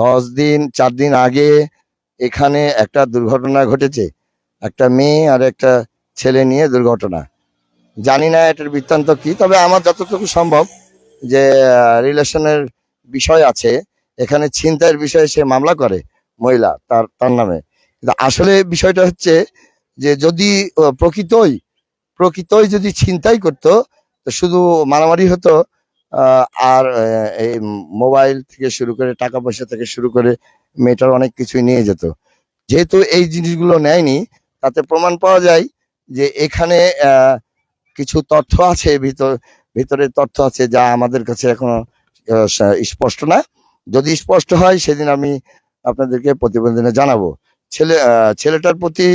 10 দিন 4 দিন আগে এখানে একটা দুর্ঘটনা ঘটেছে, একটা মেয়ে আর একটা ছেলে নিয়ে দুর্ঘটনা। জানি না এটার বৃত্তান্ত কি, তবে আমার যতটুকু সম্ভব যে রিলেশনের বিষয় আছে, এখানে ছিনতাইয়ের বিষয়ে সে মামলা করে, মহিলা তার তার নামে। কিন্তু আসলে বিষয়টা হচ্ছে যে যদি প্রকৃতই প্রকৃতই যদি ছিনতাই করতো, তো শুধু মারামারি হতো, আর এই মোবাইল থেকে শুরু করে টাকা পয়সা থেকে শুরু করে মেয়েটার অনেক কিছুই নিয়ে যেত। যেহেতু এই জিনিসগুলো নেয়নি, তাতে প্রমাণ পাওয়া যায় যে এখানে কিছু তথ্য আছে, ভিতরে তথ্য আছে যা আমাদের কাছে এখনো স্পষ্ট না। যদি স্পষ্ট হয় সেদিন আমি আপনাদেরকে প্রতিবেদনে জানাবো। ছেলেটার প্রতি